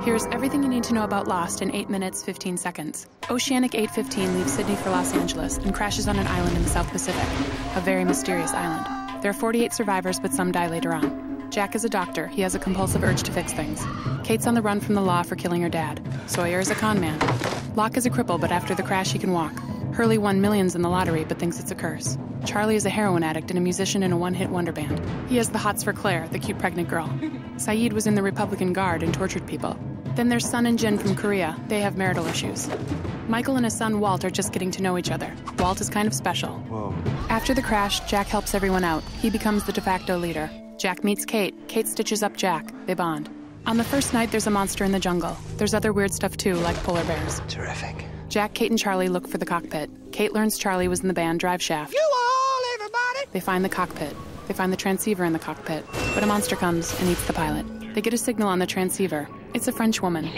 Here's everything you need to know about Lost in 8 minutes, 15 seconds. Oceanic 815 leaves Sydney for Los Angeles and crashes on an island in the South Pacific, a very mysterious island. There are 48 survivors, but some die later on. Jack is a doctor. He has a compulsive urge to fix things. Kate's on the run from the law for killing her dad. Sawyer is a con man. Locke is a cripple, but after the crash, he can walk. Hurley won millions in the lottery, but thinks it's a curse. Charlie is a heroin addict and a musician in a one-hit wonder band. He has the hots for Claire, the cute pregnant girl. Saeed was in the Republican Guard and tortured people. Then there's Sun and Jin from Korea. They have marital issues. Michael and his son Walt are just getting to know each other. Walt is kind of special. Whoa. After the crash, Jack helps everyone out. He becomes the de facto leader. Jack meets Kate. Kate stitches up Jack. They bond. On the first night, there's a monster in the jungle. There's other weird stuff too, like polar bears. Terrific. Jack, Kate, and Charlie look for the cockpit. Kate learns Charlie was in the band Drive Shaft. You all, everybody! They find the cockpit. They find the transceiver in the cockpit. But a monster comes and eats the pilot. They get a signal on the transceiver. It's a French woman,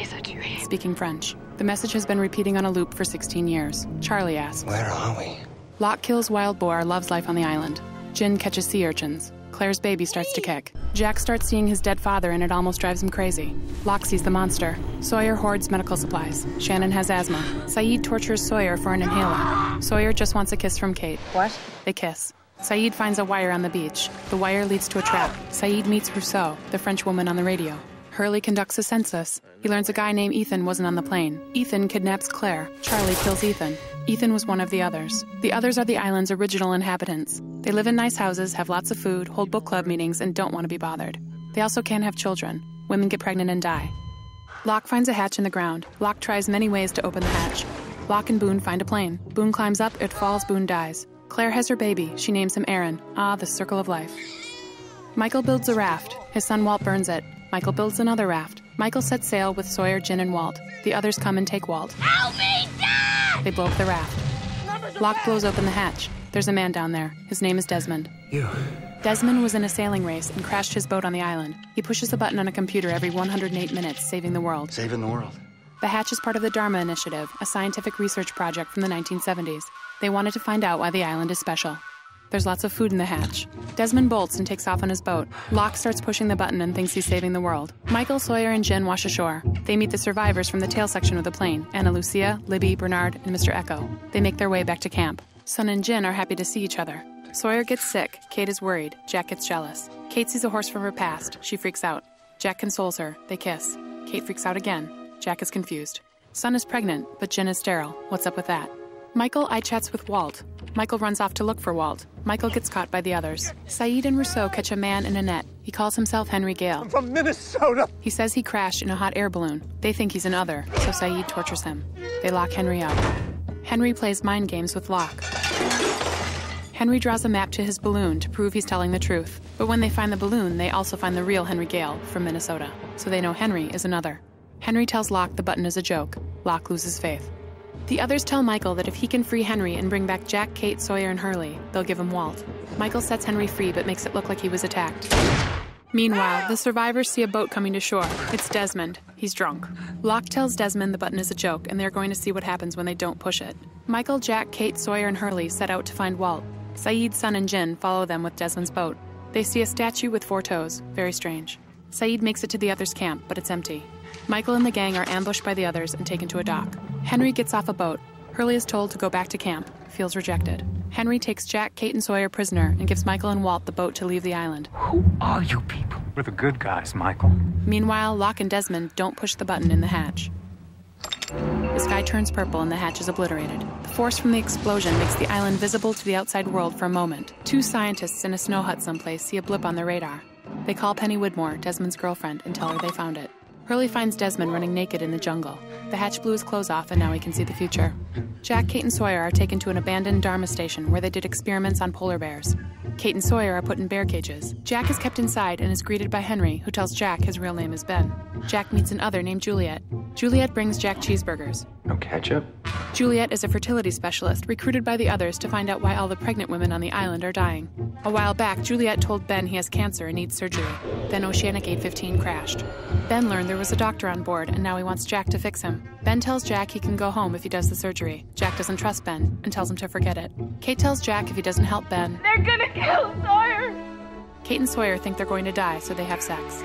speaking French. The message has been repeating on a loop for 16 years. Charlie asks, Where are we? Locke kills Wild Boar, loves life on the island. Jin catches sea urchins. Claire's baby starts to kick. Jack starts seeing his dead father and it almost drives him crazy. Locke sees the monster. Sawyer hoards medical supplies. Shannon has asthma. Saeed tortures Sawyer for an inhaler. Sawyer just wants a kiss from Kate. What? They kiss. Saeed finds a wire on the beach. The wire leads to a trap. Saeed meets Rousseau, the French woman on the radio. Hurley conducts a census. He learns a guy named Ethan wasn't on the plane. Ethan kidnaps Claire. Charlie kills Ethan. Ethan was one of the others. The others are the island's original inhabitants. They live in nice houses, have lots of food, hold book club meetings, and don't want to be bothered. They also can't have children. Women get pregnant and die. Locke finds a hatch in the ground. Locke tries many ways to open the hatch. Locke and Boone find a plane. Boone climbs up, it falls, Boone dies. Claire has her baby. She names him Aaron. Ah, the circle of life. Michael builds a raft. His son Walt burns it. Michael builds another raft. Michael sets sail with Sawyer, Jin, and Walt. The others come and take Walt. Help me, Dad! They blow up the raft. Locke blows open the hatch. There's a man down there. His name is Desmond. You. Desmond was in a sailing race and crashed his boat on the island. He pushes a button on a computer every 108 minutes, saving the world. Saving the world. The hatch is part of the Dharma Initiative, a scientific research project from the 1970s. They wanted to find out why the island is special. There's lots of food in the hatch. Desmond bolts and takes off on his boat. Locke starts pushing the button and thinks he's saving the world. Michael, Sawyer, and Jin wash ashore. They meet the survivors from the tail section of the plane, Ana Lucia, Libby, Bernard, and Mr. Echo. They make their way back to camp. Sun and Jin are happy to see each other. Sawyer gets sick. Kate is worried. Jack gets jealous. Kate sees a horse from her past. She freaks out. Jack consoles her. They kiss. Kate freaks out again. Jack is confused. Sun is pregnant, but Jin is sterile. What's up with that? Michael eye-chats with Walt. Michael runs off to look for Walt. Michael gets caught by the others. Saeed and Rousseau catch a man in a net. He calls himself Henry Gale. I'm from Minnesota! He says he crashed in a hot air balloon. They think he's an other, so Saeed tortures him. They lock Henry up. Henry plays mind games with Locke. Henry draws a map to his balloon to prove he's telling the truth. But when they find the balloon, they also find the real Henry Gale from Minnesota. So they know Henry is another. Henry tells Locke the button is a joke. Locke loses faith. The others tell Michael that if he can free Henry and bring back Jack, Kate, Sawyer, and Hurley, they'll give him Walt. Michael sets Henry free but makes it look like he was attacked. Meanwhile, the survivors see a boat coming to shore. It's Desmond. He's drunk. Locke tells Desmond the button is a joke, and they're going to see what happens when they don't push it. Michael, Jack, Kate, Sawyer, and Hurley set out to find Walt. Saeed, Sun, and Jin follow them with Desmond's boat. They see a statue with 4 toes. Very strange. Saeed makes it to the others' camp, but it's empty. Michael and the gang are ambushed by the others and taken to a dock. Henry gets off a boat. Hurley is told to go back to camp. Feels rejected. Henry takes Jack, Kate, and Sawyer prisoner and gives Michael and Walt the boat to leave the island. Who are you people? We're the good guys, Michael. Meanwhile, Locke and Desmond don't push the button in the hatch. The sky turns purple and the hatch is obliterated. The force from the explosion makes the island visible to the outside world for a moment. 2 scientists in a snow hut someplace see a blip on their radar. They call Penny Widmore, Desmond's girlfriend, and tell her they found it. Hurley finds Desmond running naked in the jungle. The hatch blew his clothes off and now he can see the future. Jack, Kate, and Sawyer are taken to an abandoned Dharma station where they did experiments on polar bears. Kate and Sawyer are put in bear cages. Jack is kept inside and is greeted by Henry, who tells Jack his real name is Ben. Jack meets an other named Juliet. Juliet brings Jack cheeseburgers. No ketchup? Juliet is a fertility specialist recruited by the others to find out why all the pregnant women on the island are dying. A while back, Juliet told Ben he has cancer and needs surgery. Then Oceanic 815 crashed. Ben learned there was a doctor on board, and now he wants Jack to fix him. Ben tells Jack he can go home if he does the surgery. Jack doesn't trust Ben and tells him to forget it. Kate tells Jack if he doesn't help Ben, They're gonna kill Sawyer! Kate and Sawyer think they're going to die, so they have sex.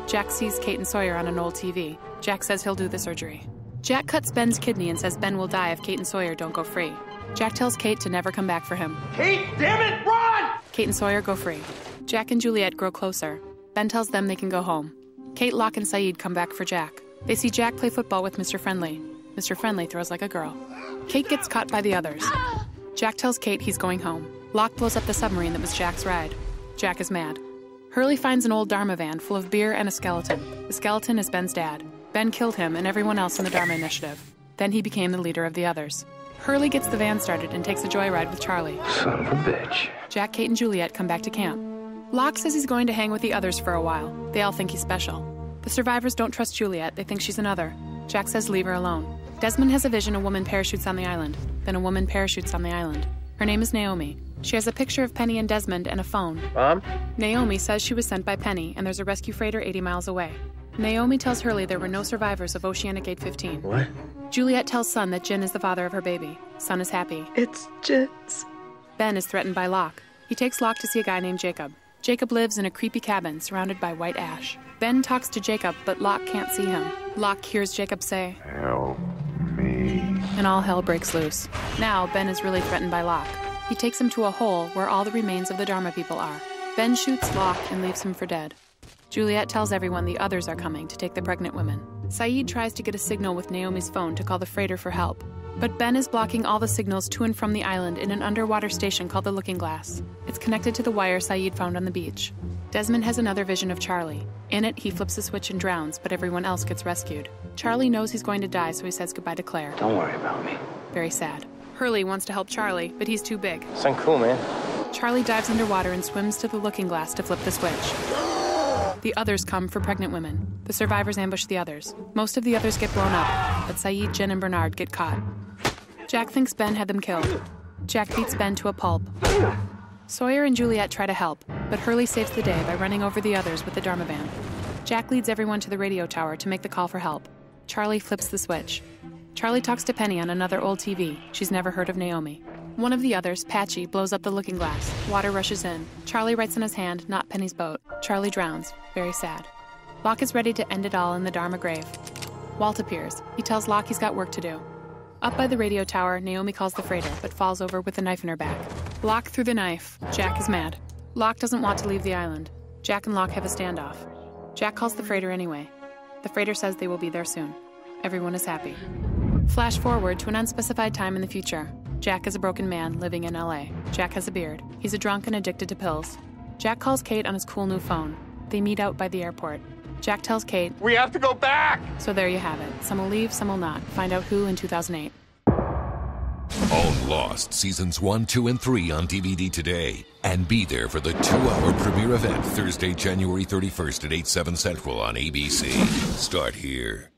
Jack sees Kate and Sawyer on an old TV. Jack says he'll do the surgery. Jack cuts Ben's kidney and says Ben will die if Kate and Sawyer don't go free. Jack tells Kate to never come back for him. Kate, damn it, run! Kate and Sawyer go free. Jack and Juliet grow closer. Ben tells them they can go home. Kate, Locke, and Sayid come back for Jack. They see Jack play football with Mr. Friendly. Mr. Friendly throws like a girl. Kate gets caught by the others. Jack tells Kate he's going home. Locke blows up the submarine that was Jack's ride. Jack is mad. Hurley finds an old Dharma van full of beer and a skeleton. The skeleton is Ben's dad. Ben killed him and everyone else in the Dharma Initiative. Then he became the leader of the others. Hurley gets the van started and takes a joyride with Charlie. Son of a bitch. Jack, Kate, and Juliet come back to camp. Locke says he's going to hang with the others for a while. They all think he's special. The survivors don't trust Juliet. They think she's another. Jack says leave her alone. Desmond has a vision a woman parachutes on the island. Then a woman parachutes on the island. Her name is Naomi. She has a picture of Penny and Desmond and a phone. Mom? Naomi says she was sent by Penny, and there's a rescue freighter 80 miles away. Naomi tells Hurley there were no survivors of Oceanic 815. What? Juliet tells Sun that Jin is the father of her baby. Sun is happy. It's Jin's. Ben is threatened by Locke. He takes Locke to see a guy named Jacob. Jacob lives in a creepy cabin surrounded by white ash. Ben talks to Jacob, but Locke can't see him. Locke hears Jacob say, Help me. and all hell breaks loose. Now, Ben is really threatened by Locke. He takes him to a hole where all the remains of the Dharma people are. Ben shoots Locke and leaves him for dead. Juliet tells everyone the others are coming to take the pregnant women. Sayid tries to get a signal with Naomi's phone to call the freighter for help. But Ben is blocking all the signals to and from the island in an underwater station called the Looking Glass. It's connected to the wire Sayid found on the beach. Desmond has another vision of Charlie. In it, he flips a switch and drowns, but everyone else gets rescued. Charlie knows he's going to die, so he says goodbye to Claire. Don't worry about me. Very sad. Hurley wants to help Charlie, but he's too big. Sound cool, man. Charlie dives underwater and swims to the Looking Glass to flip the switch. The others come for pregnant women. The survivors ambush the others. Most of the others get blown up, but Sayid, Jin, and Bernard get caught. Jack thinks Ben had them killed. Jack beats Ben to a pulp. Sawyer and Juliet try to help, but Hurley saves the day by running over the others with the Dharma van. Jack leads everyone to the radio tower to make the call for help. Charlie flips the switch. Charlie talks to Penny on another old TV. She's never heard of Naomi. One of the others, Patchy, blows up the Looking Glass. Water rushes in. Charlie writes on his hand, not Penny's boat. Charlie drowns. Very sad. Locke is ready to end it all in the Dharma grave. Walt appears. He tells Locke he's got work to do. Up by the radio tower, Naomi calls the freighter, but falls over with a knife in her back. Locke threw the knife. Jack is mad. Locke doesn't want to leave the island. Jack and Locke have a standoff. Jack calls the freighter anyway. The freighter says they will be there soon. Everyone is happy. Flash forward to an unspecified time in the future. Jack is a broken man living in LA. Jack has a beard. He's a drunk and addicted to pills. Jack calls Kate on his cool new phone. They meet out by the airport. Jack tells Kate, We have to go back! so there you have it. Some will leave, some will not. Find out who in 2008. Own Lost Seasons 1, 2, and 3 on DVD today. And be there for the 2-hour premiere event Thursday, January 31st at 8, 7 Central on ABC. Start here.